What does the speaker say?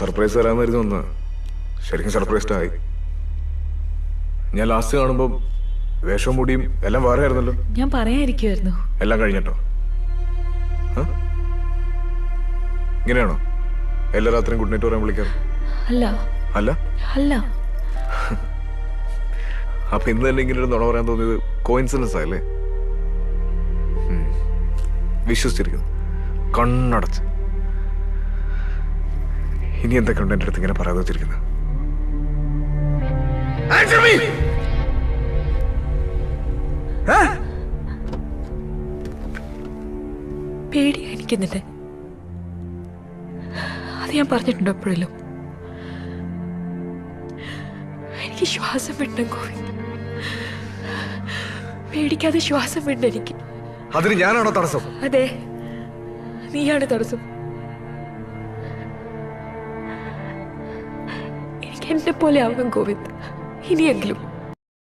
Surprise തരാമെന്നായിരുന്നു ഒന്ന്. ശരിക്കും surprised ആയി. ഞാൻ ലാസ്റ്റ് കാണുമ്പോൾ വേഷവും മുടിയും എല്ലാം വേറെ ആയിരുന്നല്ലോ. ഞാൻ പറയാതിരിക്കുമായിരുന്നു. എല്ലാം കഴിഞ്ഞിട്ടോ? ഇങ്ങനെയാണോ എല്ലാ രാത്രിയും ഗുഡ് നൈറ്റ് പറയാൻ വിളിക്കാറ്? അല്ല അല്ല അല്ല. അപ്പൊ ഇന്ന് തന്നെ ഇങ്ങനെ ഒരു നുണ പറയാൻ തോന്നിയത് കോയിൻസിഡൻസ് ആയല്ലേ? വിശ്വസിച്ചിരിക്കുന്നു കണ്ണടച്ച്. ഇനി എന്തൊക്കെയുണ്ട് എൻ്റെ അടുത്ത് ഇങ്ങനെ പറയാതെ വെച്ചിരിക്കുന്നത്? പേടിയായിരിക്കുന്നില്ലേ? അത് ഞാൻ പറഞ്ഞിട്ടുണ്ടോ എപ്പോഴല്ലോ? എനിക്ക് ശ്വാസം വിടണം ഗോവിന്ദ്. പേടിക്കാതെ ശ്വാസം വിടണം എനിക്ക്. അതിന് ഞാനാണോ തടസ്സം? അതെ, നീയാണ് തടസ്സം. എനിക്ക് എന്നെ പോലെ ആവണം ഗോവിന്ദ്, ഇനിയെങ്കിലും.